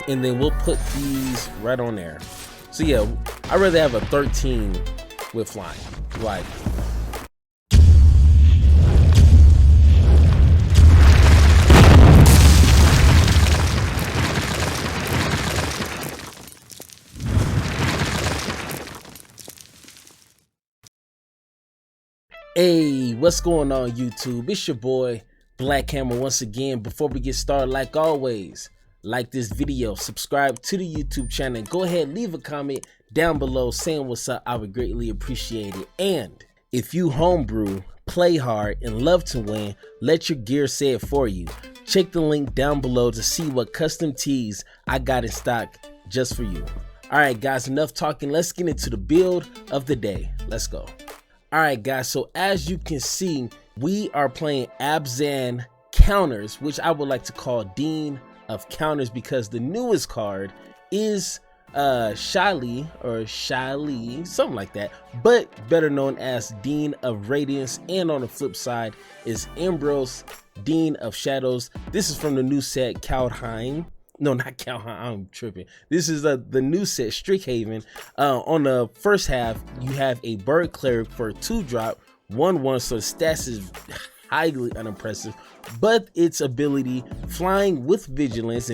and then we'll put these right on there. So yeah, I'd rather have a 13 with flying. Like, hey, what's going on YouTube? It's your boy Black Hammer once again. Before we get started, like always, like this video, subscribe to the YouTube channel, and go ahead, leave a comment down below saying what's up. I would greatly appreciate it. And if you homebrew, play hard, and love to win, let your gear say it for you. Check the link down below to see what custom tees I got in stock just for you. Alright guys, enough talking. Let's get into the build of the day. Let's go. Alright guys, so as you can see, we are playing Abzan counters, which I would like to call Dean of Counters, because the newest card is Shali, something like that, but better known as Dean of Radiance, and on the flip side is Ambrose, Dean of Shadows. This is from the new set Kaldheim. No, not Kaldheim, I'm tripping. This is the new set STRIXHAVEN. On the first half, you have a Bird Cleric for a 2-drop, 1/1, so the stats is highly unimpressive, but its ability, flying with vigilance,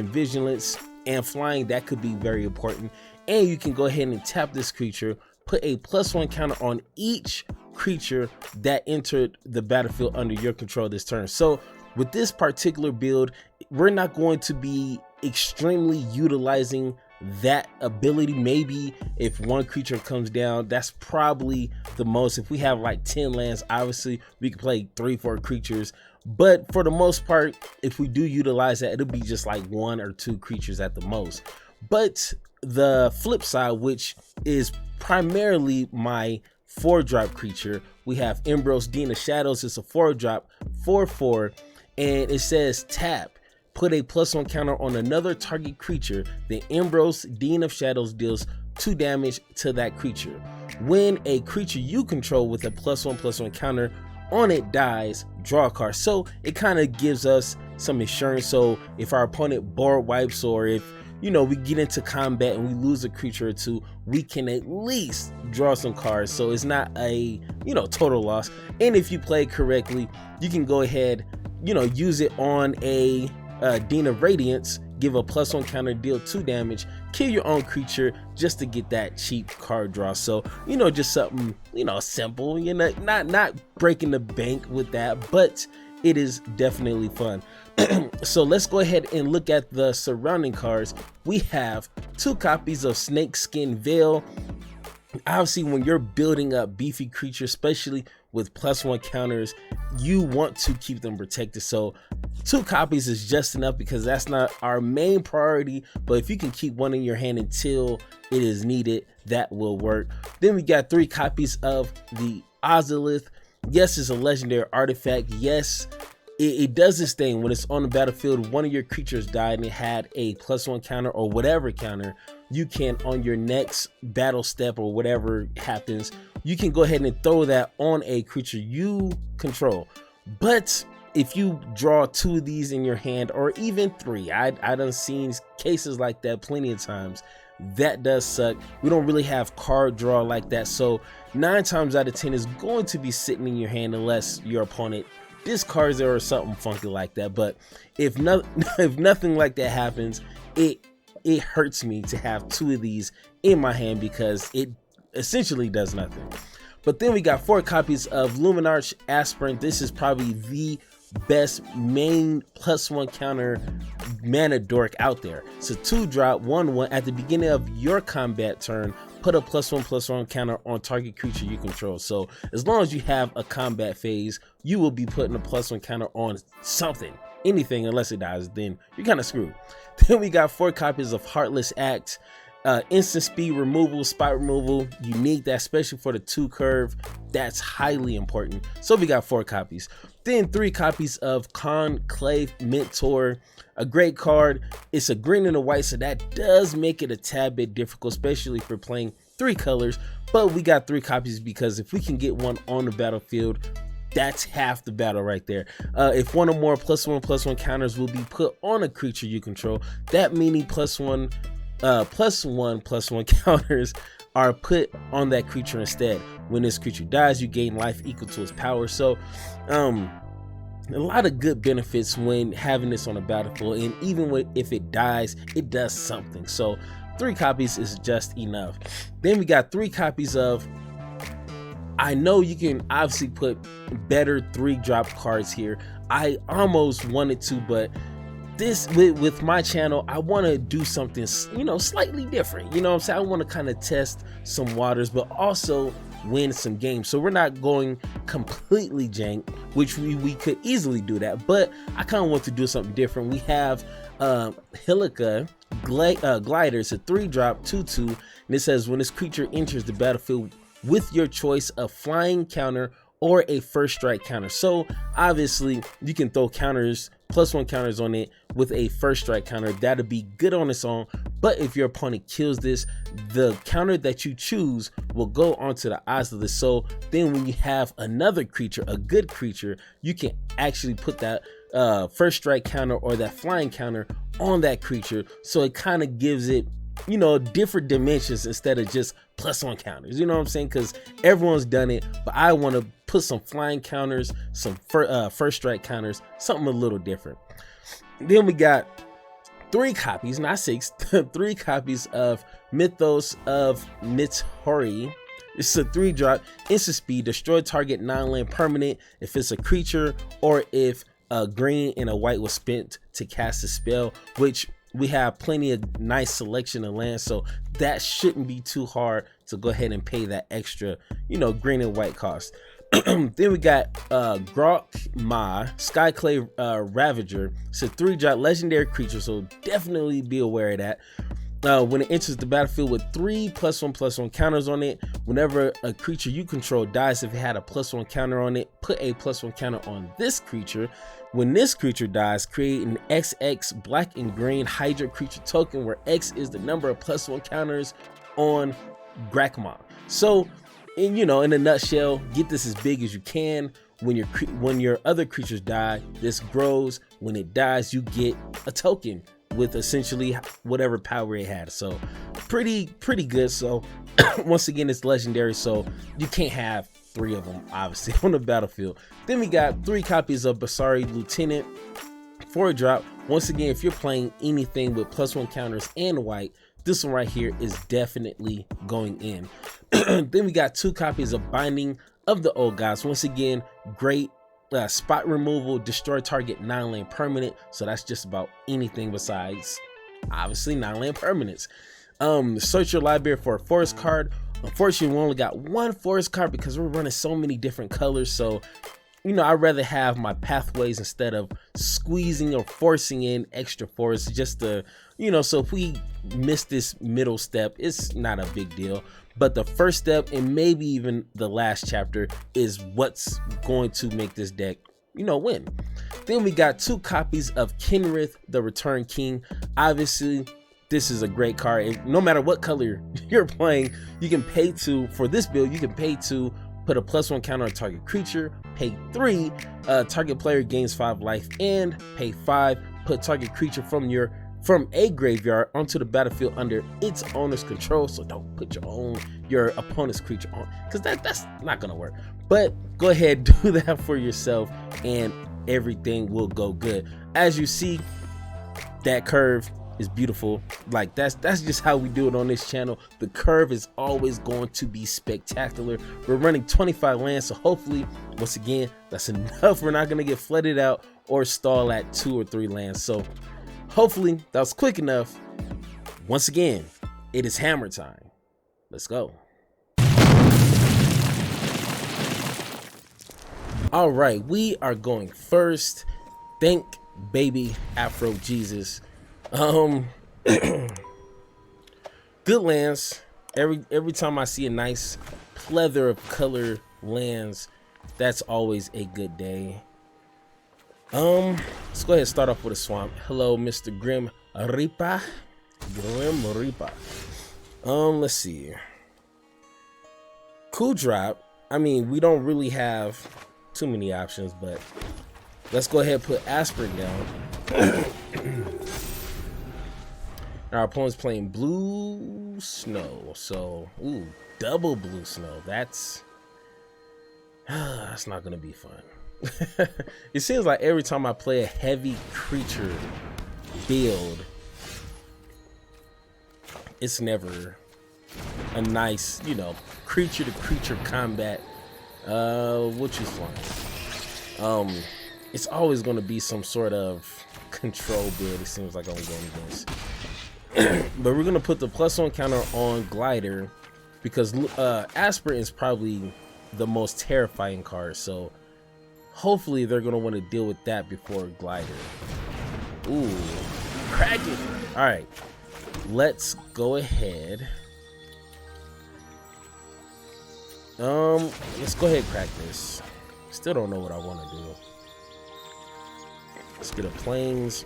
and flying, that could be very important. And you can go ahead and tap this creature, put a +1 counter on each creature that entered the battlefield under your control this turn. So with this particular build, we're not going to be extremely utilizing that ability. Maybe if one creature comes down, that's probably the most. If we have like 10 lands, obviously we can play 3-4 creatures, but for the most part, if we do utilize that, it'll be just like 1 or 2 creatures at the most. But the flip side, which is primarily my 4-drop creature, we have Ambrose, Dean of Shadows. It's a 4-drop 4/4, and it says tap, put a +1 counter on another target creature. Then Ambrose, Dean of Shadows, deals 2 damage to that creature. When a creature you control with a +1/+1 counter on it dies, draw a card. So it kind of gives us some insurance. So if our opponent board wipes, or if we get into combat and we lose a creature or 2, we can at least draw some cards. So it's not a total loss. And if you play correctly, you can go ahead, use it on a Dean of Radiance, give a +1 counter, deal 2 damage, kill your own creature just to get that cheap card draw. So just something simple, not breaking the bank with that, but it is definitely fun. So let's go ahead and look at the surrounding cards. We have 2 copies of Snakeskin Veil. Obviously, when you're building up beefy creatures, especially with +1 counters, you want to keep them protected. So 2 copies is just enough, because that's not our main priority, but if you can keep 1 in your hand until it is needed, that will work. Then we got 3 copies of the Ozolith. Yes, it's a legendary artifact. Yes, it does this thing when it's on the battlefield. One of your creatures died and it had a +1 counter or whatever counter. You can, on your next battle step or whatever happens, you can go ahead and throw that on a creature you control. But if you draw 2 of these in your hand, or even 3, I done seen cases like that plenty of times. That does suck. We don't really have card draw like that, so 9 times out of 10 is going to be sitting in your hand unless your opponent discards it or something funky like that. But if nothing like that happens, it hurts me to have 2 of these in my hand, because it essentially does nothing. But then we got 4 copies of Luminarch Aspirant. This is probably the best main +1 counter mana dork out there. It's a 2-drop 1/1. At the beginning of your combat turn, put a +1/+1 counter on target creature you control. So as long as you have a combat phase, you will be putting a +1 counter on something, anything, unless it dies, then you're kind of screwed. Then we got 4 copies of Heartless Act. Instant speed removal, spot removal. You need that, especially for the 2 curve. That's highly important. So we got 4 copies. Then 3 copies of Conclave Mentor. A great card. It's a green and a white, so that does make it a tad bit difficult, especially if we're playing 3 colors. But we got 3 copies, because if we can get 1 on the battlefield, that's half the battle right there. If one or more +1/+1 counters will be put on a creature you control, that meaning +1/+1 counters are put on that creature instead. When this creature dies, you gain life equal to its power. So a lot of good benefits when having this on the battlefield, and even if it dies, it does something. So 3 copies is just enough. Then we got 3 copies of, I know you can obviously put better 3-drop cards here. I almost wanted to, but this with my channel, I want to do something, you know, slightly different. You know what I'm saying? I want to kind of test some waters, but also win some games. So we're not going completely jank, which we could easily do that, but I kind of want to do something different. We have Helica Glider. It's a 3-drop 2/2, and it says when this creature enters the battlefield with your choice of flying counter or a first strike counter. So obviously you can throw counters, +1 counters on it with a first strike counter. That'll be good on its own, but if your opponent kills this, the counter that you choose will go onto the odds list. So then when you have another creature, a good creature, you can actually put that first strike counter or that flying counter on that creature. So it kind of gives it, you know, different dimensions instead of just +1 counters. You know what I'm saying? Because everyone's done it, but I want to put some flying counters, some first strike counters, something a little different. Then we got 3 copies, not 6, 3 copies of Mythos of Nithori. It's a 3-drop, instant speed, destroy target non-land permanent if it's a creature, or if a green and a white was spent to cast a spell, which we have plenty of nice selection of lands, so that shouldn't be too hard to go ahead and pay that extra, you know, green and white cost. Then we got Grokma Skyclave Ravager. It's a 3-drop legendary creature, so definitely be aware of that. When it enters the battlefield with 3 +1/+1 counters on it, whenever a creature you control dies, if it had a +1 counter on it, put a +1 counter on this creature. When this creature dies, create an XX black and green Hydra creature token, where X is the number of +1 counters on Grokma. So, in a nutshell, get this as big as you can. When your other creatures die, this grows. When it dies, you get a token with essentially whatever power it had. So pretty good. So once again, it's legendary, so you can't have 3 of them obviously on the battlefield. Then we got 3 copies of Basari Lieutenant, 4-drop. Once again, if you're playing anything with +1 counters and white, this one right here is definitely going in. Then we got 2 copies of Binding of the Old Gods. Once again, great spot removal, destroy target non-land permanent. So that's just about anything besides obviously non-land permanents. Search your library for a forest card. Unfortunately, we only got 1 forest card because we're running so many different colors. So, you know, I'd rather have my pathways instead of squeezing or forcing in extra forests, just to, you know, so if we miss this middle step, it's not a big deal. But the first step, and maybe even the last chapter, is what's going to make this deck, you know, win. Then we got 2 copies of Kenrith, the Return King. Obviously, this is a great card. No matter what color you're playing, you can pay 2 for this build. You can pay 2, put a +1 counter on target creature, pay 3, target player gains 5 life, and pay 5, put target creature from a graveyard onto the battlefield under its owner's control. So don't put your opponent's creature on, because that's not gonna work. But go ahead, do that for yourself, and everything will go good. As you see, that curve is beautiful. Like that's just how we do it on this channel. The curve is always going to be spectacular. We're running 25 lands, so hopefully, once again, that's enough. We're not gonna get flooded out or stall at 2 or 3 lands. So hopefully that was quick enough. Once again, it is hammer time. Let's go. All right, we are going first. Thank baby Afro Jesus. Good lands. Every time I see a nice plethora of color lands, that's always a good day. Let's go ahead and start off with a swamp. Hello, Mr. Grim Reaper. Let's see. Cool drop. I mean, we don't really have too many options, but let's go ahead and put Aspirin down. Our opponent's playing Blue Snow, so ooh, double Blue Snow. That's not gonna be fun. It seems like every time I play a heavy creature build, it's never a nice, you know, creature to creature combat. Which is fun. It's always going to be some sort of control build. It seems like I'm going against. But we're going to put the +1 counter on Glider because Aspirin is probably the most terrifying card. So hopefully they're going to want to deal with that before Glider. Ooh, crack it. All right, let's go ahead. Let's go ahead and crack this. Still don't know what I want to do. Let's get a planes.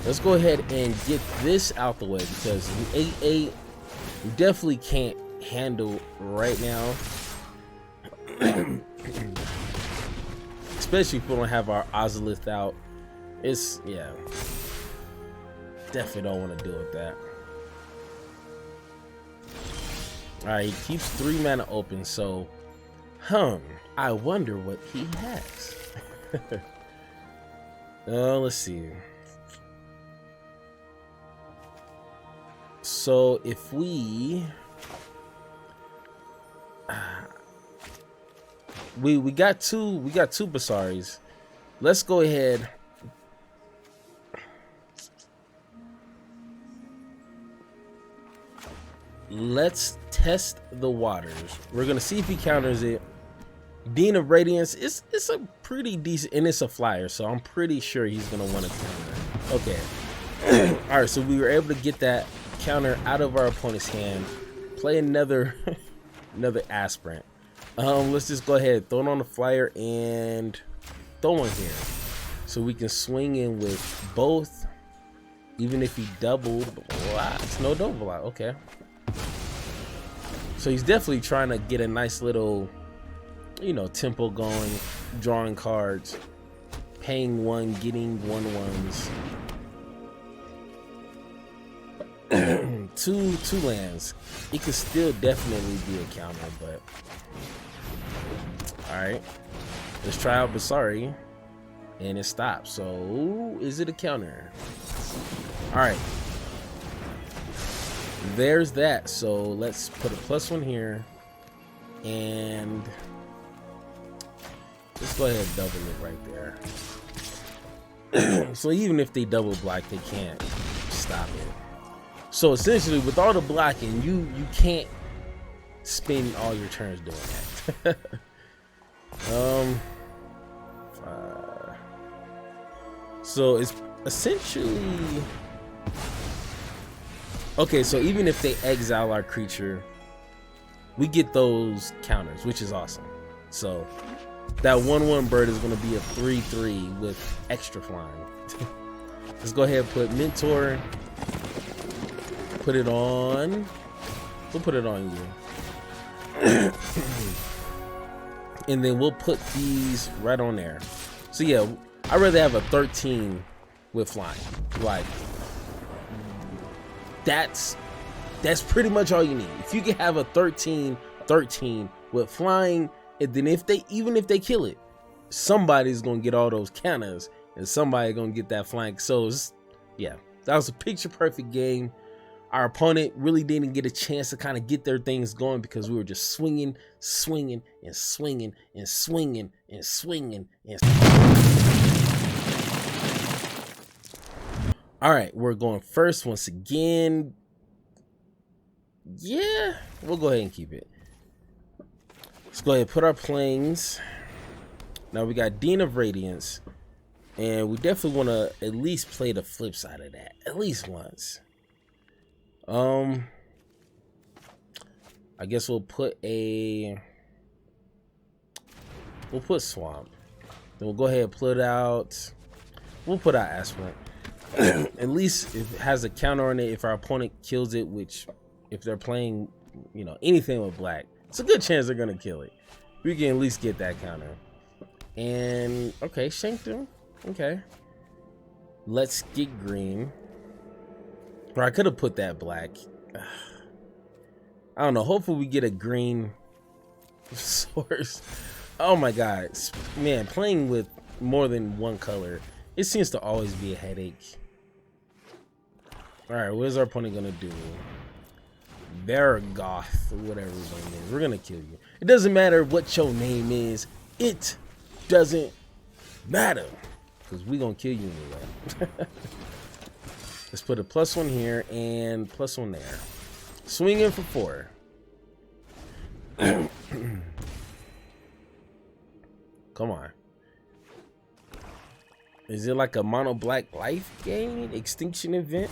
Let's go ahead and get this out the way because 8-8 we definitely can't handle right now. Especially if we don't have our Ozolith out. It's, yeah. Definitely don't want to deal with that. Alright, he keeps 3 mana open, so I wonder what he has. Let's see. So if we got two Basaris. Let's go ahead. Let's test the waters. We're gonna see if he counters it. Dean of Radiance, it's a pretty decent, and it's a flyer, so I'm pretty sure he's gonna want to counter. Okay. All right, so we were able to get that counter out of our opponent's hand. Play another Aspirant. Let's just go ahead, throw it on the flyer and throw one here, so we can swing in with both. Even if he doubled, it's no double block. Okay. So he's definitely trying to get a nice little, you know, tempo going, drawing cards, paying 1, getting 1/1s. two lands. It could still definitely be a counter, but all right. Let's try out Basari, and it stops. So is it a counter? All right. There's that. So let's put a +1 here, and let's go ahead and double it right there. So even if they double block, they can't stop it. So essentially, with all the blocking, you can't spend all your turns doing that. So it's essentially okay. So even if they exile our creature, we get those counters, which is awesome. So that 1/1 bird is going to be a 3/3 with extra flying. Let's go ahead and put Mentor. Put it on. We'll put it on you. And then we'll put these right on there. So yeah, I'd rather have a 13 with flying. Like, that's pretty much all you need. If you can have a 13 with flying, and then even if they kill it, somebody's gonna get all those counters and somebody gonna get that flank. So yeah, that was a picture perfect game. Our opponent really didn't get a chance to kind of get their things going because we were just swinging. All right, we're going first once again. Yeah, we'll go ahead and keep it. Let's go ahead and put our planes. Now we got Dean of Radiance, and we definitely want to at least play the flip side of that at least once. I guess we'll put Swamp. Then we'll go ahead and put out. We'll put out Aspirant. At least if it has a counter on it, if our opponent kills it, which if they're playing, you know, anything with black, it's a good chance they're gonna kill it. We can at least get that counter. And okay, Sanctum. Okay. Let's get green. Or I could have put that black. I don't know. Hopefully we get a green source. Oh my god. Man, playing with more than one color, it seems to always be a headache. Alright, what is our opponent gonna do? Varagoth, or whatever his name is. We're gonna kill you. It doesn't matter what your name is. It doesn't matter. Because we're gonna kill you anyway. Let's put a +1 here and +1 there. Swing in for 4. Come on. Is it like a mono black life gain, extinction event,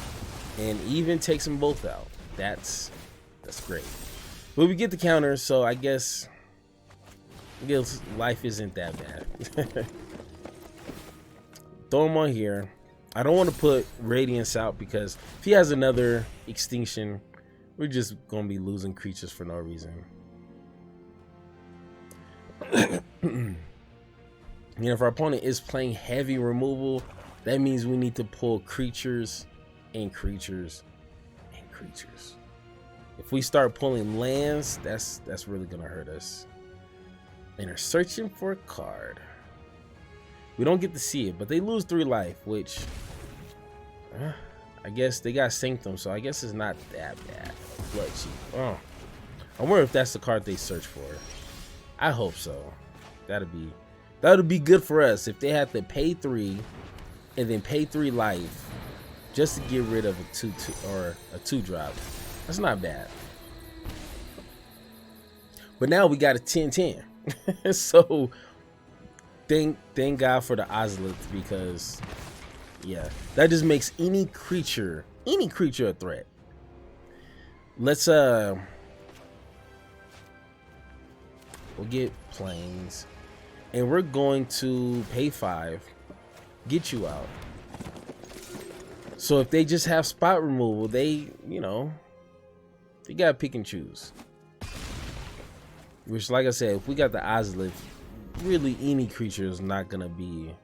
and even takes them both out? That's great. But we get the counter, so I guess life isn't that bad. Throw him on here. I don't want to put Radiance out because if he has another extinction, we're just gonna be losing creatures for no reason. You know, if our opponent is playing heavy removal, that means we need to pull creatures and creatures and creatures. If we start pulling lands, that's really gonna hurt us. And they're searching for a card. We don't get to see it, but they lose 3 life, which I guess they got Sanctum, so I guess it's not that bad. Blood Cheat. Oh, I wonder if that's the card they search for. I hope so. That would be good for us if they had to pay 3 and then pay 3 life just to get rid of a 2/2 or a 2-drop. That's not bad. But now we got a 10/10. So thank God for the Ozolith, because yeah, that just makes any creature a threat. Let's we'll get planes, and we're going to pay 5, get you out. So if they just have spot removal, they gotta pick and choose. Which, like I said, if we got the Ozolith, really any creature is not gonna be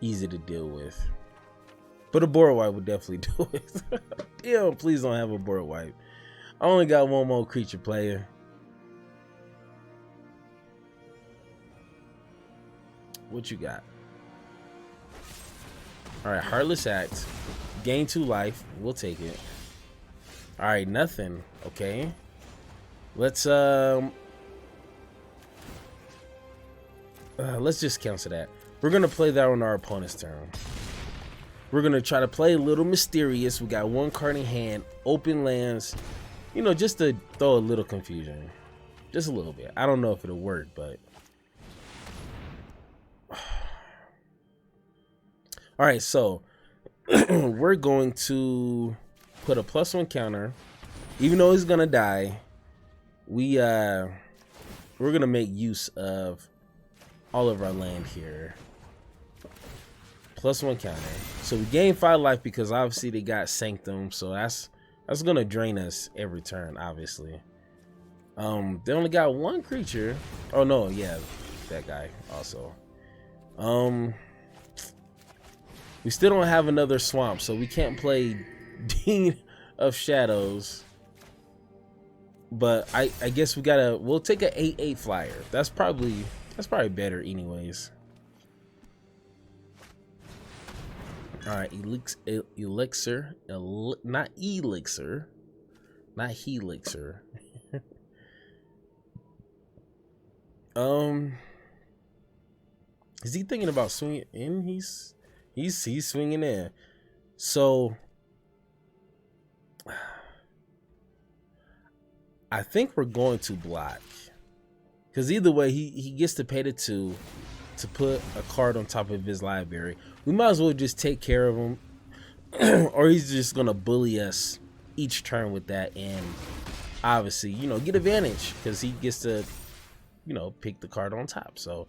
easy to deal with. But a board wipe would definitely do it. Damn, please don't have a board wipe. I only got one more creature player. What you got? Alright, Heartless Act. Gain 2 life. We'll take it. Alright, nothing. Okay. Let's just cancel that. We're gonna play that on our opponent's turn. We're gonna try to play a little mysterious. We got 1 card in hand, open lands, just to throw a little confusion. Just a little bit. I don't know if it'll work, but all right, so we're going to put a +1 counter. Even though he's gonna die, we're gonna make use of all of our land here. +1 counter. So we gain 5 life because obviously they got Sanctum, so that's gonna drain us every turn, obviously. They only got 1 creature. Oh no, yeah, that guy also. We still don't have another swamp, so we can't play Dean of Shadows. But I guess we'll take an 8/8 flyer. That's probably better anyways. All right, elixir, not elixir, not helixir. Is he thinking about swinging in? He's swinging in. So I think we're going to block, because either way he gets to pay the 2 to put a card on top of his library. We might as well just take care of him, or he's just gonna bully us each turn with that, and obviously get advantage because he gets to pick the card on top. So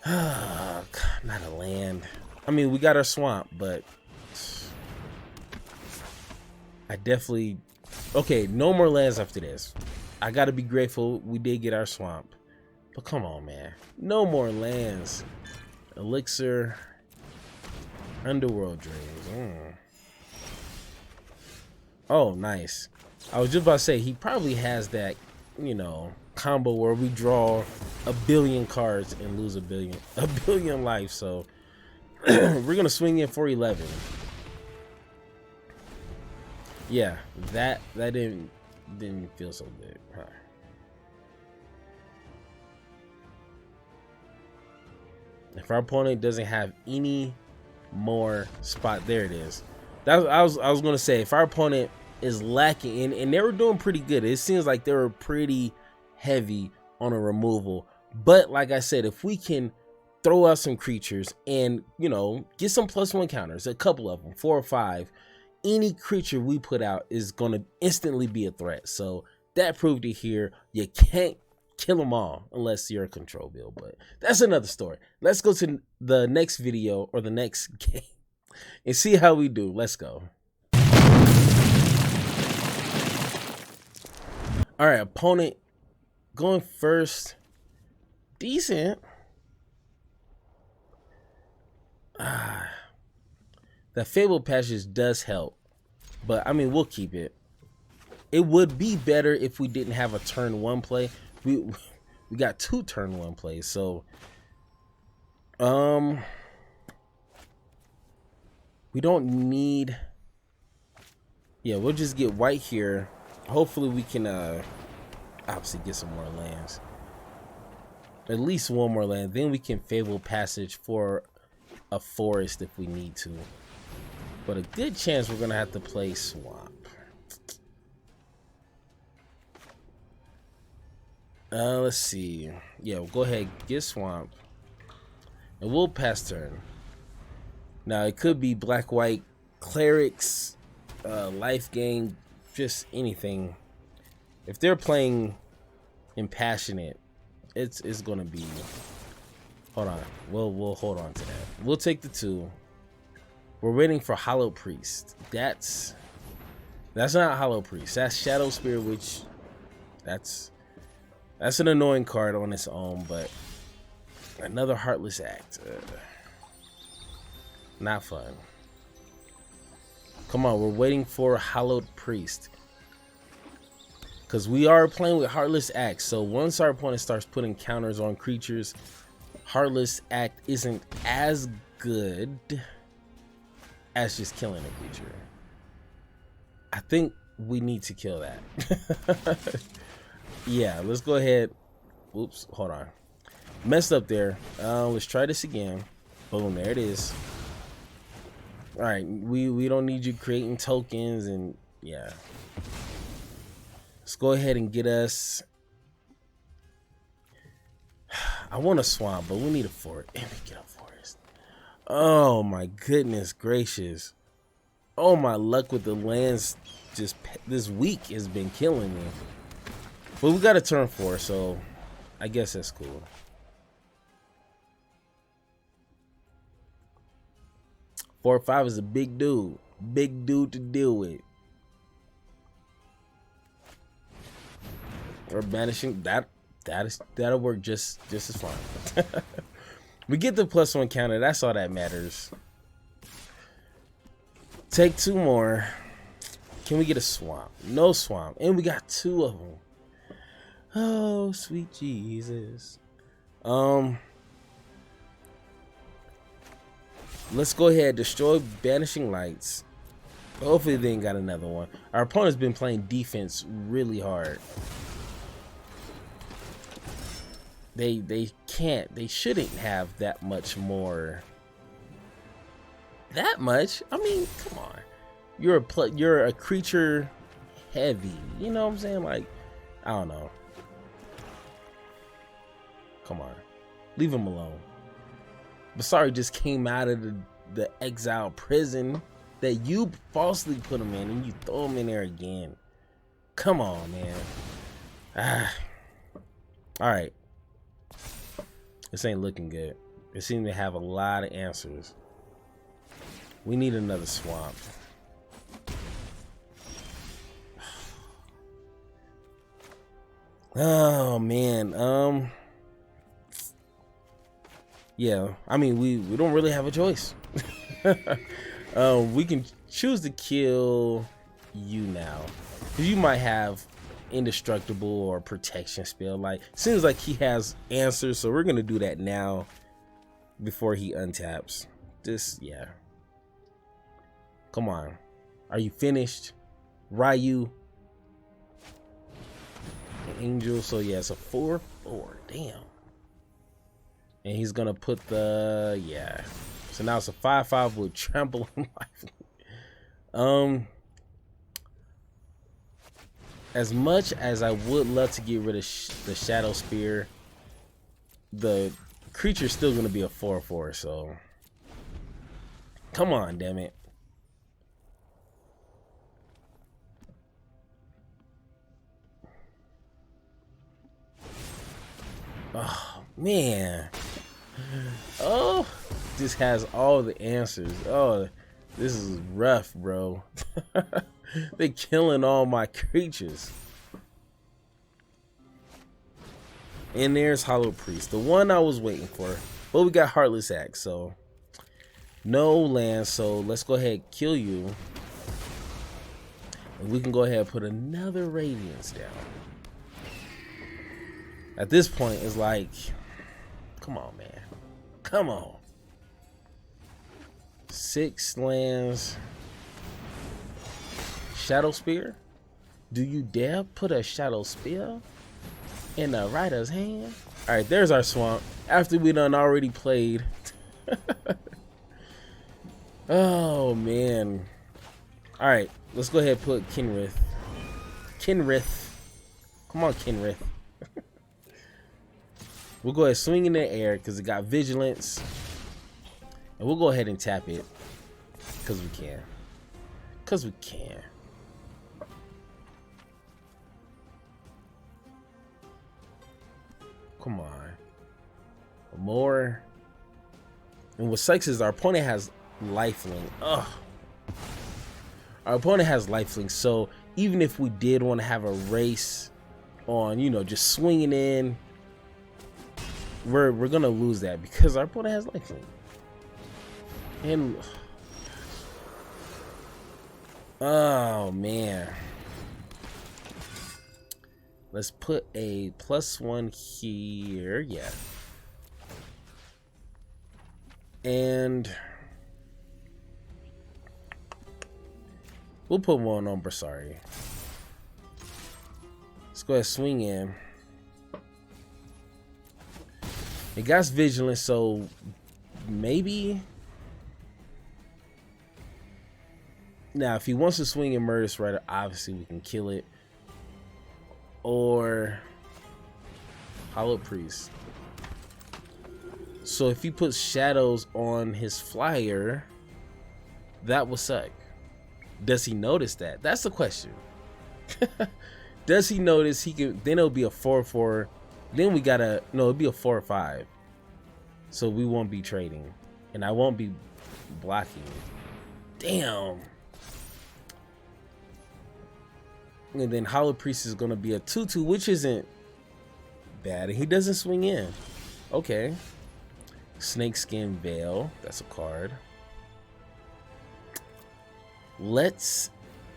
not a land. I mean, we got our swamp, but I definitely, okay, no more lands after this. I gotta be grateful we did get our swamp. But come on, man. No more lands. Elixir. Underworld Dreams. Oh, nice. I was just about to say, he probably has that, you know, combo where we draw a billion cards and lose a billion life. So we're gonna swing in for 11. Yeah, that didn't feel so good. Huh. If our opponent doesn't have any more spot, there it is. I was gonna say, if our opponent is lacking, and they were doing pretty good. It seems like they were pretty heavy on a removal. But like I said, if we can throw out some creatures and, you know, get some +1 counters, a couple of them, 4 or 5, any creature we put out is gonna instantly be a threat. So that proved it here. You can't kill them all unless you're a control build, but that's another story. Let's go to the next video or the next game and see how we do. Let's go. All right, opponent going first. Decent. The Fable Passage does help, but I mean, we'll keep it. It would be better if we didn't have a turn 1 play. We got 2 turn 1 plays, so we don't need. Yeah, we'll just get white here. Hopefully we can obviously get some more lands, at least 1 more land. Then we can Fable Passage for a forest if we need to, but a good chance we're gonna have to play swamp. Let's see. Yeah, we'll go ahead, get swamp, and we'll pass turn. Now it could be black white clerics, life gain, just anything. If they're playing impassionate, it's gonna be. Hold on, we'll hold on to that. We'll take the 2. We're waiting for Hollow Priest. That's not Hollow Priest. That's Shadow Spirit, which that's an annoying card on its own. But another Heartless Act, not fun. Come on, we're waiting for Hallowed Priest, because we are playing with Heartless Act. So once our opponent starts putting counters on creatures, Heartless Act isn't as good as just killing a creature. I think we need to kill that. Yeah, let's go ahead. Oops, hold on. Messed up there. Let's try this again. Boom, there it is. All right, we don't need you creating tokens, and yeah. Let's go ahead and get us. I want a swamp, but we need a forest. And we get a forest. Oh my goodness gracious. Oh, my luck with the lands just this week has been killing me. But we got a turn 4, so I guess that's cool. Four or 5 is a big dude to deal with. Or banishing that'll work just as fine. We get the +1 counter. That's all that matters. Take 2 more. Can we get a swamp? No swamp, and we got 2 of them. Oh, sweet Jesus. Let's go ahead, destroy Banishing Lights. Hopefully they ain't got another one. Our opponent's been playing defense really hard. They shouldn't have that much more. That much? I mean, come on. You're a creature heavy. You know what I'm saying? Like, I don't know. Come on, leave him alone. Basari just came out of the exile prison that you falsely put him in, and you throw him in there again. Come on, man. All right. This ain't looking good. It seems to have a lot of answers. We need another swamp. Oh man. Yeah, I mean we don't really have a choice. We can choose to kill you now, because you might have indestructible or protection spell. Like, seems like he has answers, so we're gonna do that now before he untaps. Yeah. Come on. Are you finished? Ryu. Angel. So yeah, it's a 4/4. Damn. And he's gonna put the, yeah. So now it's a 5/5 with trample on life. As much as I would love to get rid of the Shadow Spear, the creature's still gonna be a 4/4. So come on, damn it. Oh man. Oh, this has all the answers. Oh, this is rough, bro. They're killing all my creatures. And there's Hollow Priest, the one I was waiting for. But we got Heartless Axe, so no land. So let's go ahead and kill you. And we can go ahead and put another Radiance down. At this point, it's like, come on, man. Come on. 6 lands. Shadow Spear? Do you dare put a Shadow Spear in the writer's hand? Alright, there's our swamp. After we done already played. Oh, man. Alright, let's go ahead and put Kenrith. Kenrith. Come on, Kenrith. We'll go ahead and swing in the air because it got vigilance. And we'll go ahead and tap it. Because we can. Because we can. Come on. More. And what sucks is our opponent has lifelink. Ugh. Our opponent has lifelink. So even if we did want to have a race on, you know, just swinging in, we're gonna lose that because our opponent has lifelink. And oh man, let's put a +1 here. Yeah, and we'll put one on Bersari. Let's go ahead and swing in. It got vigilance, so maybe. Now, if he wants to swing in Murder Strider, obviously we can kill it. Or Hollow Priest. So if he puts shadows on his flyer, that will suck. Does he notice that? That's the question. Does he notice he can? Then it'll be a 4/4. Then we gotta, no, it'll be a 4/5. So we won't be trading. And I won't be blocking. Damn. And then Hollow Priest is gonna be a 2/2, which isn't bad. And he doesn't swing in. Okay. Snakeskin Veil. That's a card. Let's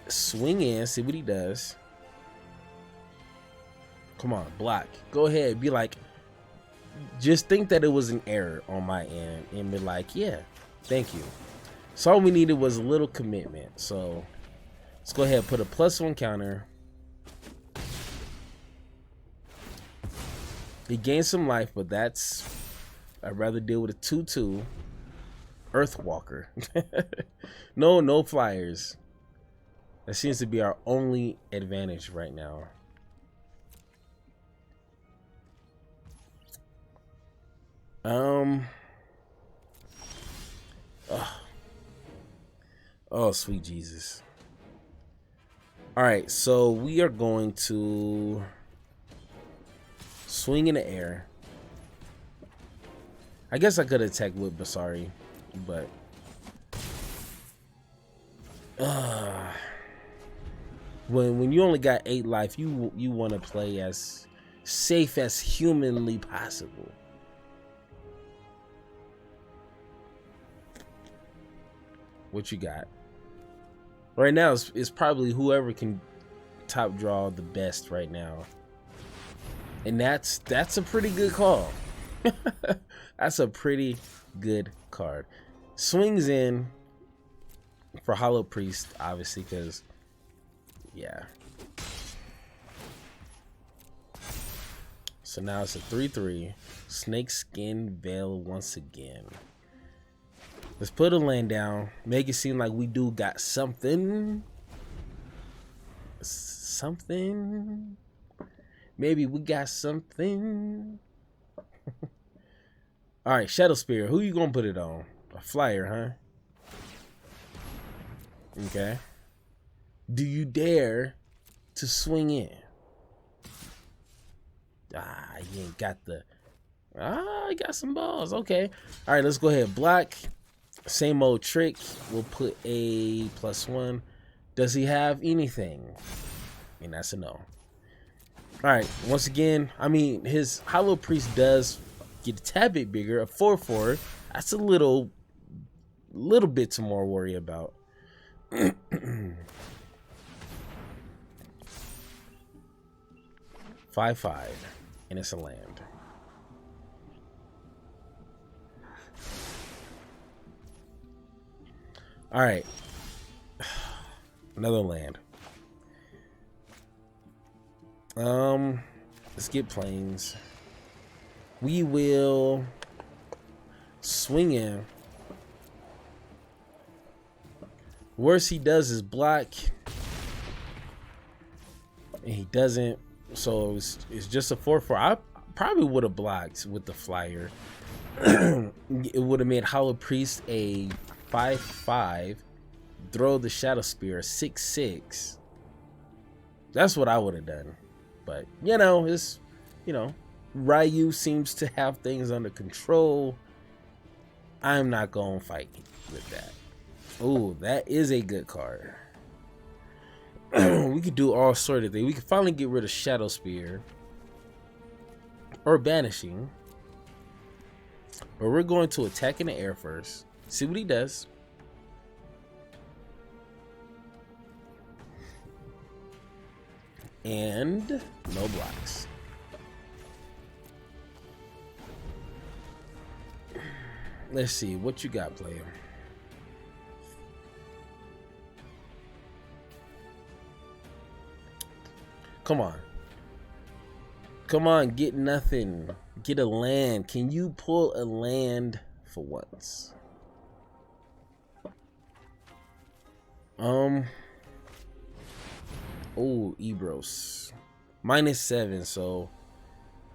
swing in, see what he does. Come on, block. Go ahead, be like, just think that it was an error on my end and be like, yeah, thank you. So all we needed was a little commitment. So let's go ahead and put a +1 counter. He gained some life, but that's, I'd rather deal with a 2/2 Earthwalker. No flyers. That seems to be our only advantage right now. Oh, sweet Jesus. All right, so we are going to swing in the air. I guess I could attack with Bersari, but when you only got 8 life, you want to play as safe as humanly possible. What you got? Right now, it's probably whoever can top draw the best right now. And that's a pretty good call. That's a pretty good card. Swings in for Hollow Priest, obviously, because, yeah. So now it's a 3/3. Snakeskin Veil once again. Let's put a land down. Make it seem like we do got something. Something. Maybe we got something. All right, Shadow Spear. Who you gonna put it on? A flyer, huh? Okay. Do you dare to swing in? Ah, you ain't got the. Ah, I got some balls. Okay. All right, let's go ahead. Block. Same old trick. We'll put a +1. Does he have anything? I mean, that's a no. All right. Once again, I mean, his Hollow Priest does get a tad bit bigger. A 4/4. That's a little bit to more worry about. 5/5, and it's a land. All right, another land. Let's get planes. We will swing in. Worst he does is block, and he doesn't. So it's just a 4/4. I probably would have blocked with the flyer. It would have made Hollow Priest a 5/5. Throw the Shadow Spear 6/6. That's what I would have done. But it's Ryu seems to have things under control. I'm not gonna fight with that. Oh, that is a good card. We could do all sort of things. We could finally get rid of Shadow Spear or Banishing, but we're going to attack in the air first. See what he does. And no blocks. Let's see what you got, player. Come on. Come on, get nothing. Get a land. Can you pull a land for once? Oh, Ebros. -7, so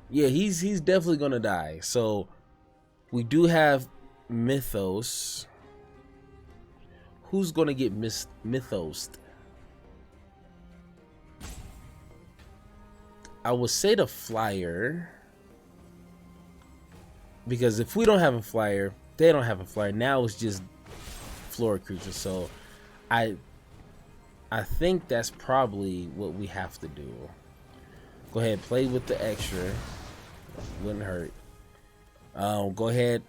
yeah, he's definitely gonna die. So we do have Mythos. Who's gonna get Mythos? I would say the flyer, because if we don't have a flyer, they don't have a flyer. Now it's just floor creatures. So I think that's probably what we have to do. Go ahead, play with the extra. Wouldn't hurt. Go ahead.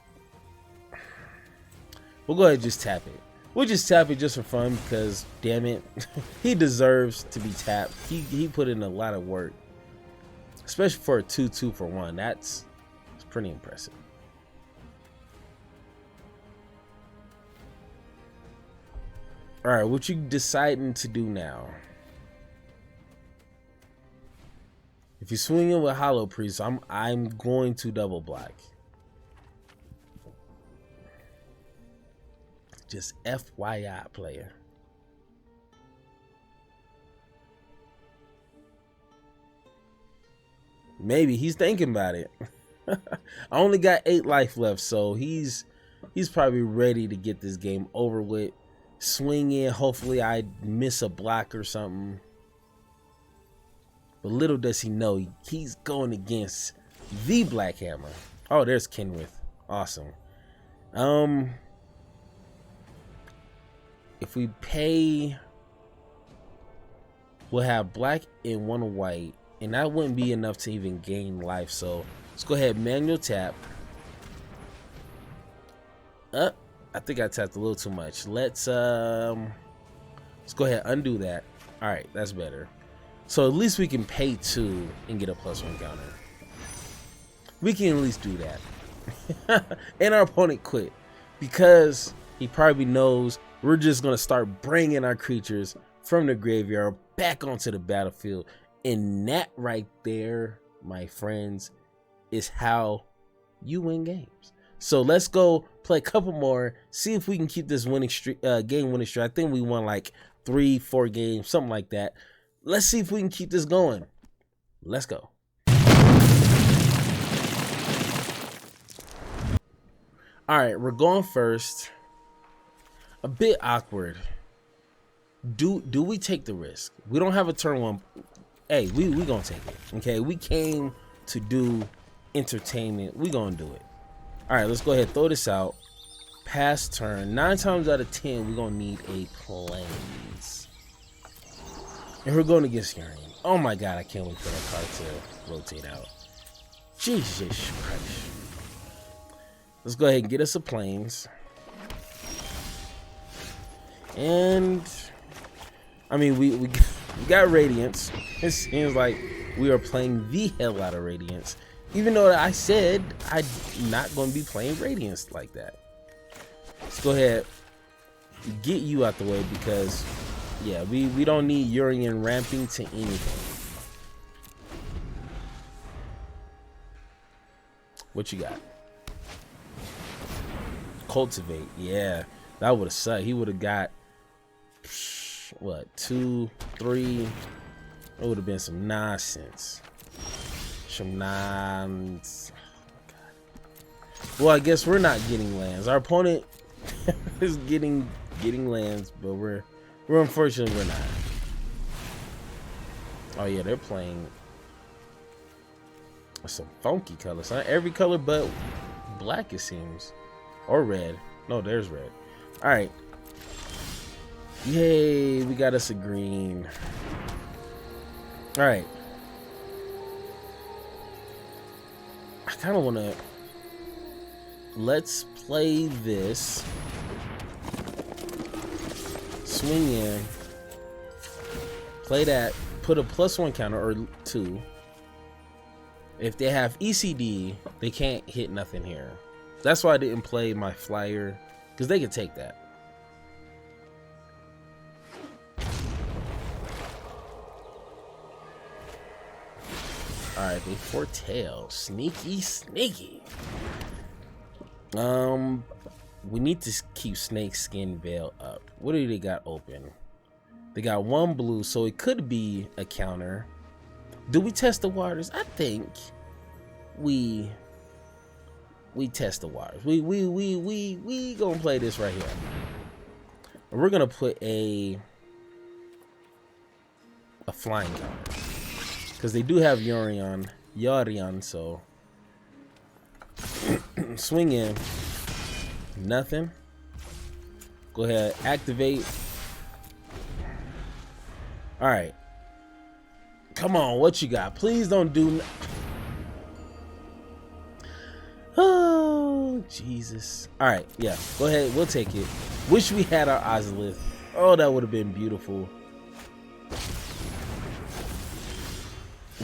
We'll go ahead and just tap it. We'll just tap it just for fun because, damn it, he deserves to be tapped. He put in a lot of work, especially for a 2/2 for 1. It's pretty impressive. All right, what you deciding to do now? If you swing in with Hollow Priest, I'm going to double block. Just FYI, player. Maybe he's thinking about it. I only got 8 life left, so he's probably ready to get this game over with. Swing in, hopefully I miss a block or something. But little does he know, he's going against the Black Hammer. Oh, there's Kenwith. Awesome. If we pay, we'll have black and 1 white. and that wouldn't be enough to even gain life. So let's go ahead, manual tap. I think I tapped a little too much. Let's go ahead, undo that. All right, that's better. So at least we can pay 2 and get a +1 counter. We can at least do that. And our opponent quit because he probably knows we're just gonna start bringing our creatures from the graveyard back onto the battlefield. And that right there, my friends, is how you win games. So let's go play a couple more, see if we can keep this winning streak, game winning streak. I think we won like 3-4 games, something like that. Let's see if we can keep this going. Let's go. All right, we're going first. A bit awkward. Do we take the risk? We don't have a turn 1. Hey, we gonna take it. Okay, we came to do entertainment. We gonna do it. All right, let's go ahead, throw this out. Pass turn. 9 times out of 10, we're gonna need a plains. And we're going against Urian. Oh my god, I can't wait for that card to rotate out. Jesus Christ. Let's go ahead and get us a plains. And I mean, we got Radiance. It seems like we are playing the hell out of Radiance, even though I said I'm not going to be playing Radiance like that. Let's go ahead, get you out the way, because yeah, we don't need Urian ramping to anything. What you got? Cultivate. Yeah, that would have sucked. He would have got what, 2, 3. It would have been some nonsense. Some nonsense. Oh, God. Well, I guess we're not getting lands. Our opponent is getting lands, but we're unfortunately we're not. Oh yeah, they're playing some funky colors. Not every color but black, it seems. Or red. No, there's red. All right. Yay, we got us a green. All right. I kind of want to... Let's play this. Swing in. Play that. Put a +1 counter, or 2. If they have ECD, they can't hit nothing here. That's why I didn't play my flyer, because they can take that. Alright, they foretell. Sneaky, sneaky. We need to keep Snake Skin Veil up. What do they got open? They got 1 blue, so it could be a counter. Do we test the waters? I think we test the waters. We gonna play this right here. And we're gonna put a flying counter, because they do have Urian, so swing in. Nothing. Go ahead, activate. All right. Come on, what you got? Please don't do. Oh, Jesus. All right, yeah, go ahead. We'll take it. Wish we had our Ozolith. Oh, that would have been beautiful.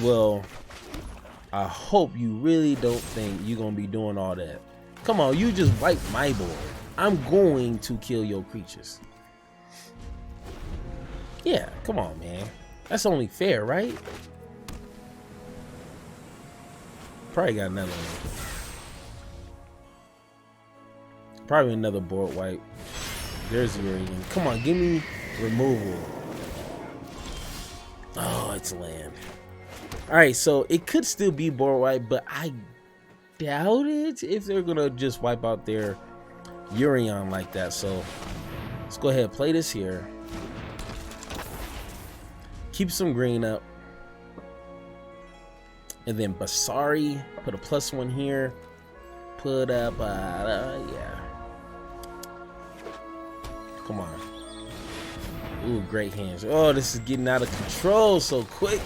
Well, I hope you really don't think you're going to be doing all that. Come on, you just wiped my board. I'm going to kill your creatures. Yeah, come on, man. That's only fair, right? Probably got another one. Probably another board wipe. There's Urian. Come on, give me removal. Oh, it's land. Alright, so it could still be board wipe, but I doubt it if they're gonna just wipe out their Urian like that. So let's go ahead and play this here. Keep some green up. And then Basari, put a +1 here. Put up, yeah. Come on. Ooh, great hands. Oh, this is getting out of control so quick.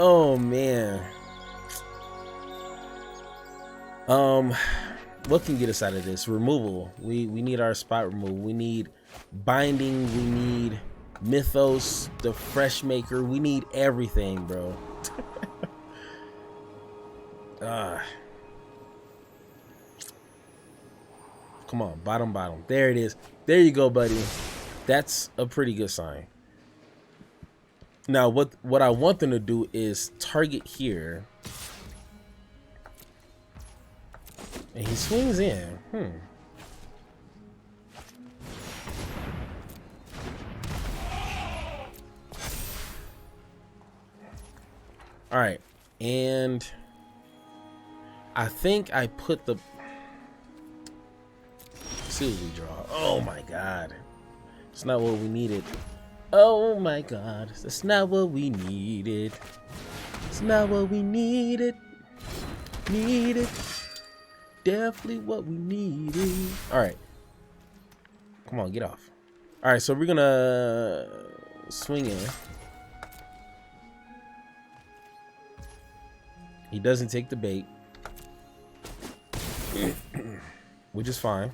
Oh man. What can get us out of this? Removal. We need our spot removal. We need binding. We need mythos, the fresh maker. We need everything, bro. Come on, bottom. There it is. There you go, buddy. That's a pretty good sign. Now, what I want them to do is target here. And he swings in. All right. And I think I put the... Let's see what we draw. Oh my God. It's not what we needed. Oh my God. That's not what we needed. It's not what we needed. Needed. Definitely what we needed. All right. Come on, get off. All right, so we're gonna swing in. He doesn't take the bait, which is fine.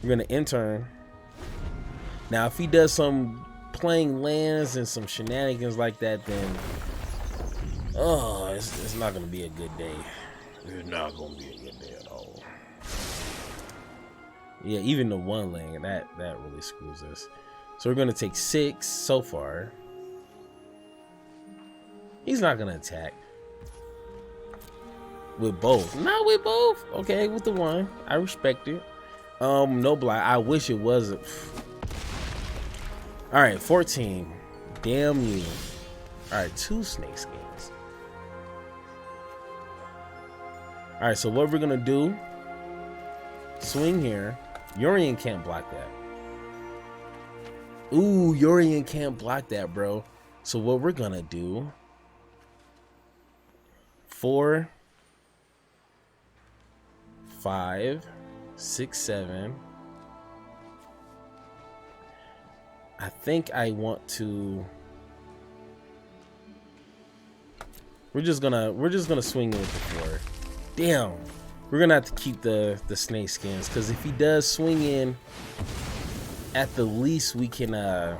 We're gonna intern. Now, if he does some playing lands and some shenanigans like that, then it's not gonna be a good day. It's not gonna be a good day at all. Yeah, even the one land that really screws us. So we're gonna take 6 so far. He's not gonna attack with both. Not with both. Okay, with the 1, I respect it. No block. I wish it wasn't. All right, 14. Damn you. All right, 2 snake skins. All right, so what we're gonna do? Swing here. Yorion can't block that. Ooh, Yorion can't block that, bro. So what we're gonna do? 4, 5, 6, 7. I think I want to. We're just gonna swing in with the 4. Damn, we're gonna have to keep the snake skins, because if he does swing in, at the least we can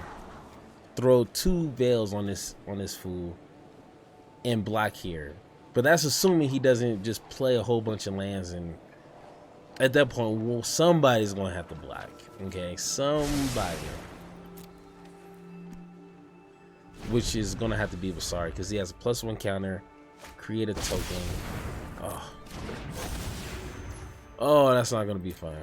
throw 2 veils on this fool and block here. But that's assuming he doesn't just play a whole bunch of lands, and at that point, well, somebody's gonna have to block. Okay, somebody. Which is gonna have to be Vasari, because he has a +1 counter. Create a token. Oh, that's not gonna be fun.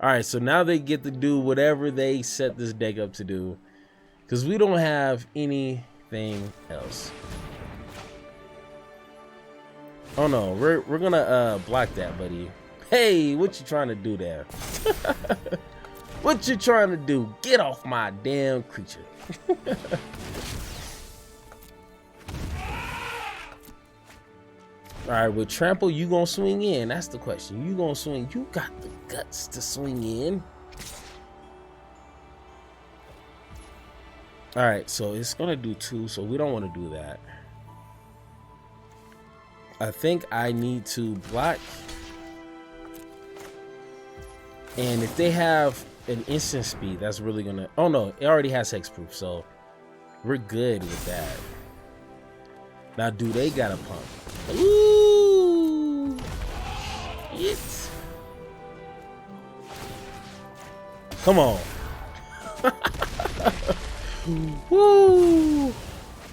All right, so now they get to do whatever they set this deck up to do, because we don't have anything else. Oh no, we're gonna block that, buddy. Hey, what you trying to do there? What you trying to do? Get off my damn creature. All right, with trample, you gonna swing in? That's the question. You gonna swing? You got the guts to swing in. All right, so it's gonna do 2, so we don't want to do that. I think I need to block. And if they have an instant speed, that's really gonna. Oh no, it already has hexproof, so we're good with that. Now, do they got a pump? Ooh, it's. Come on. Woo!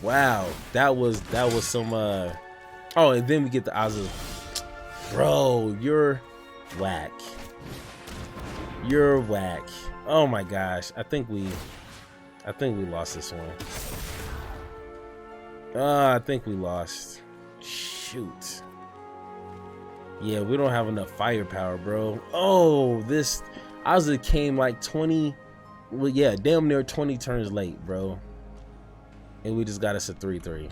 Wow, that was some. Oh, and then we get the Azu. Bro, you're whack. You're whack. Oh my gosh. I think we lost this one. I think we lost. Shoot. Yeah, we don't have enough firepower, bro. Oh, this Azu came like 20. Well, yeah, damn near 20 turns late, bro. And we just got us a 3-3.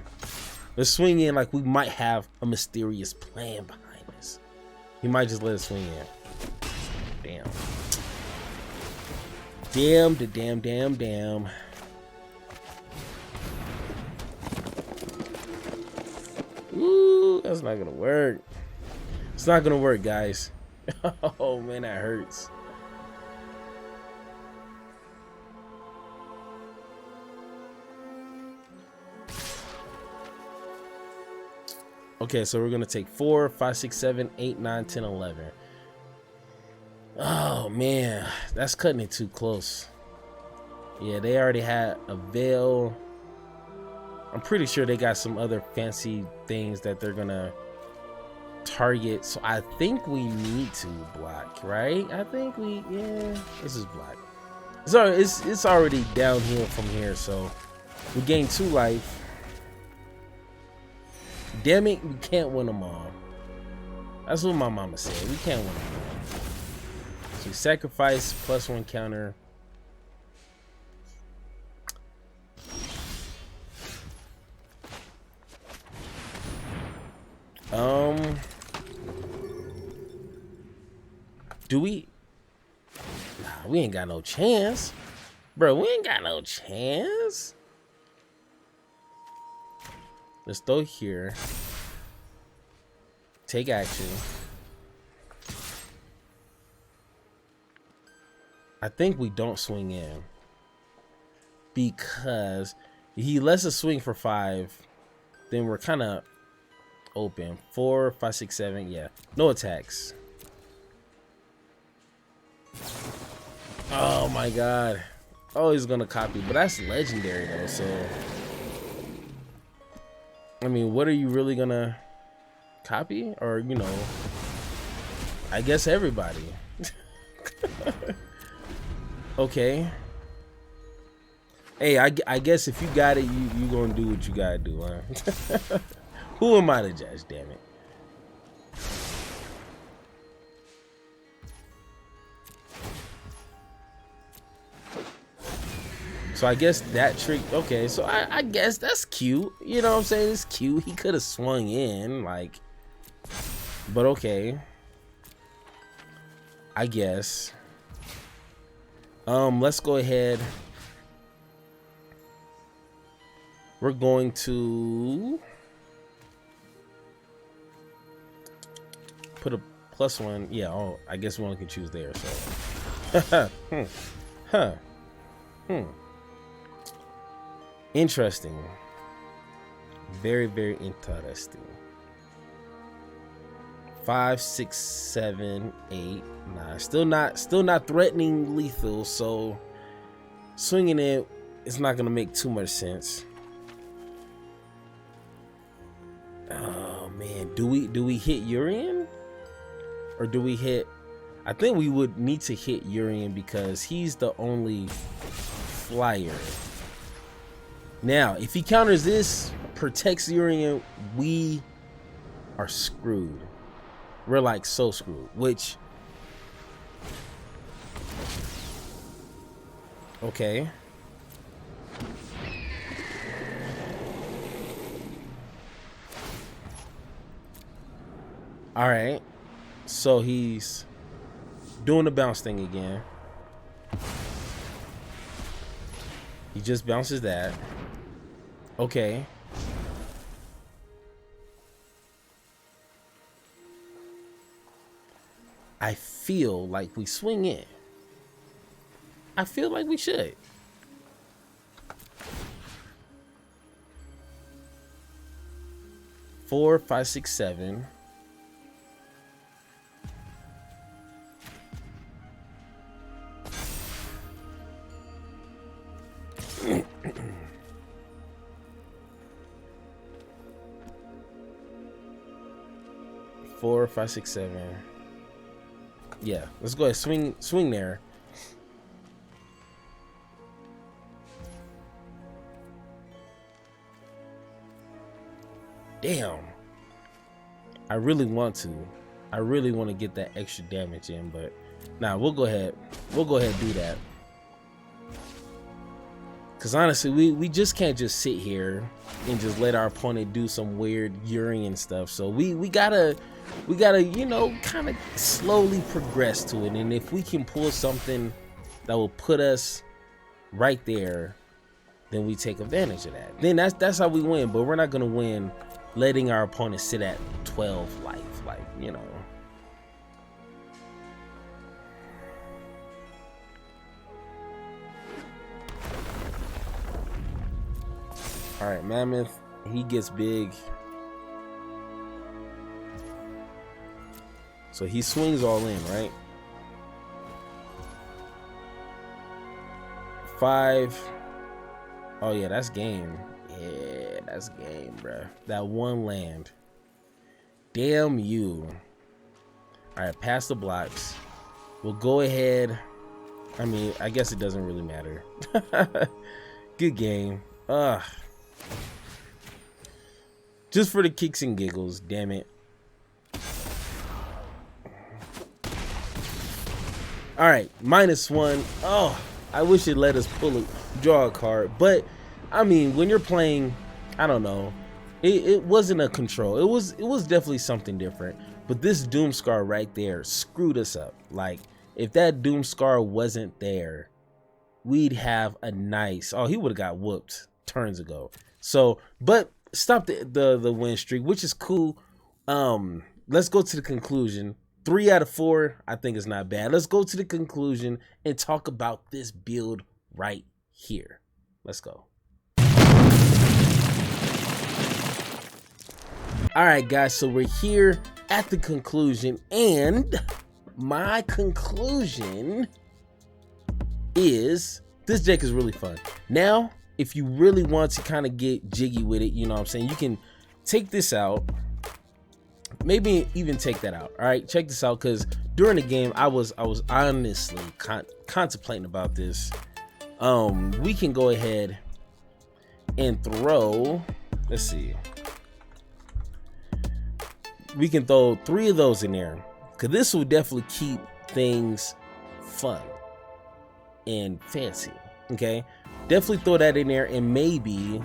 Let's swing in like we might have a mysterious plan behind us. He might just let us swing in. Damn. Damn. Ooh, that's not gonna work. It's not gonna work, guys. Oh man, that hurts. Okay, so we're gonna take 4, 5, 6, 7, 8, 9, 10, 11. Oh man, that's cutting it too close. Yeah, they already had a veil. I'm pretty sure they got some other fancy things that they're gonna target. So I think we need to block, right? I think yeah, this is block. So it's already downhill from here. So we gain 2 life. Damn it, we can't win them all. That's what my mama said. We can't win them all. So sacrifice +1 counter. Do we? Nah, we ain't got no chance. Bro, we ain't got no chance. Let's throw here. Take action. I think we don't swing in. Because he lets us swing for 5. Then we're kind of open. 4, 5, 6, 7. Yeah. No attacks. Oh my god. Oh, he's gonna copy. But that's legendary though, so I mean, what are you really gonna copy? Or, you know, I guess everybody. Okay. Hey, I guess if you got it, you gonna do what you gotta do, huh? Who am I to judge, damn it? So I guess that trick, okay, so I guess that's cute. You know what I'm saying? It's cute. He could have swung in, like, but okay. I guess. Let's go ahead. We're going to put a +1. Yeah, oh, I guess one can choose there, so. Interesting. Very, very interesting. 5, 6, 7, 8, 9. Still not threatening lethal, so swinging it is not gonna make too much sense. Oh man, do we hit Urian? Or do we hit? I think we would need to hit Urian because he's the only flyer. Now, if he counters this, protects Urian, we are screwed. We're like so screwed, which, okay. All right. So he's doing the bounce thing again. He just bounces that. Okay. I feel like we swing in. I feel like we should. Four, 5, 6, 7. Four, 5, 6, 7. Yeah, let's go ahead. Swing there. Damn. I really want to. I really want to get that extra damage in, but nah, we'll go ahead. We'll go ahead and do that. Cause honestly, we just can't just sit here and just let our opponent do some weird Urian stuff. So we gotta, you know, kind of slowly progress to it. And if we can pull something that will put us right there, then we take advantage of that. Then that's how we win. But we're not gonna win letting our opponent sit at 12 life, like, you know. All right, Mammoth, he gets big. So he swings all in, right? 5. Oh yeah, that's game. Yeah, that's game, bruh. That one land. Damn you. All right, pass the blocks. We'll go ahead. I mean, I guess it doesn't really matter. Good game. Ugh. Just for the kicks and giggles, damn it. All right, -1. Oh, I wish it let us draw a card, but I mean, when you're playing, I don't know, it wasn't a control. It was definitely something different. But this Doomscar right there screwed us up. Like, if that Doomscar wasn't there, we'd have a nice. Oh, he would have got whooped turns ago. So, but stop the win streak, which is cool. Let's go to the conclusion. 3 out of 4, I think is not bad. Let's go to the conclusion and talk about this build right here. Let's go. All right, guys, so we're here at the conclusion, and my conclusion is this deck is really fun. Now, if you really want to kind of get jiggy with it, you know what I'm saying, you can take this out, maybe even take that out. All right, check this out, because during the game I was honestly contemplating about this. We can go ahead and throw, let's see, we can throw 3 of those in there, because this will definitely keep things fun and fancy. Okay, definitely throw that in there, and maybe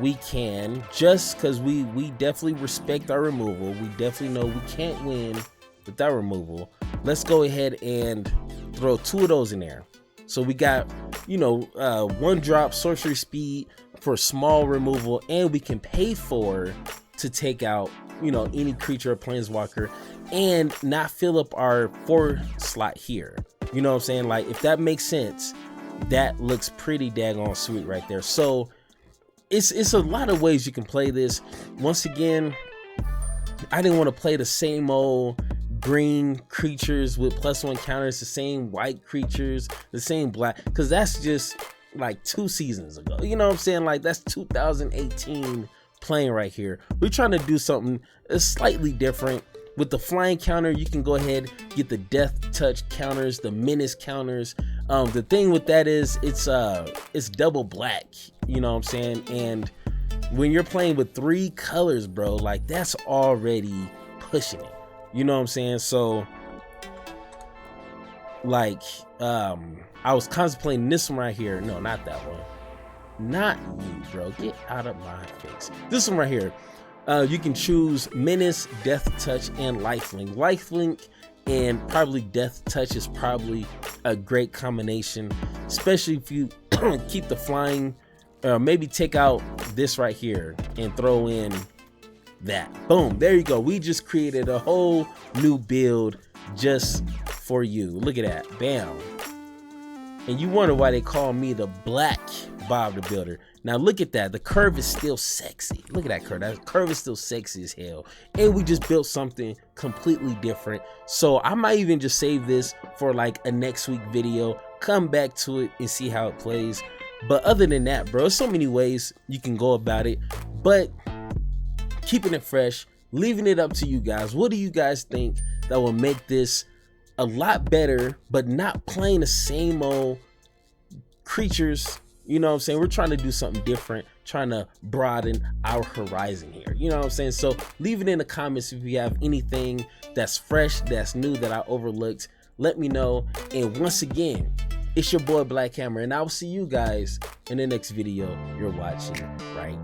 we can, just because we definitely respect our removal, we definitely know we can't win without removal. Let's go ahead and throw 2 of those in there. So we got, you know, 1 drop sorcery speed for small removal, and we can pay for to take out, you know, any creature or planeswalker and not fill up our 4 slot here. You know what I'm saying? Like, if that makes sense, that looks pretty daggone sweet right there. So it's a lot of ways you can play this. Once again, I didn't want to play the same old green creatures with +1 counters, the same white creatures, the same black, because that's just like 2 seasons ago. You know what I'm saying? Like, that's 2018 playing right here. We're trying to do something slightly different. With the flying counter, you can go ahead, get the death touch counters, the menace counters. The thing with that is it's double black, you know what I'm saying? And when you're playing with 3 colors, bro, like, that's already pushing it. You know what I'm saying? So, like, I was contemplating this one right here. No, not that one. Not you, bro. Get out of my face. This one right here. You can choose Menace, Death Touch, and Lifelink. Lifelink and probably Death Touch is probably a great combination, especially if you keep the flying. Maybe take out this right here and throw in that. Boom, there you go. We just created a whole new build just for you. Look at that. Bam. And you wonder why they call me the Black Bob the Builder. Now look at that. The curve is still sexy. Look at that curve. That curve is still sexy as hell. And we just built something completely different. So I might even just save this for like a next week video. Come back to it and see how it plays. But other than that, bro, there's so many ways you can go about it. But keeping it fresh, leaving it up to you guys. What do you guys think that will make this a lot better, but not playing the same old creatures? You know what I'm saying? We're trying to do something different, trying to broaden our horizon here. You know what I'm saying? So leave it in the comments if you have anything that's fresh, that's new, that I overlooked. Let me know. And once again, it's your boy Black Hammer, and I will see you guys in the next video you're watching right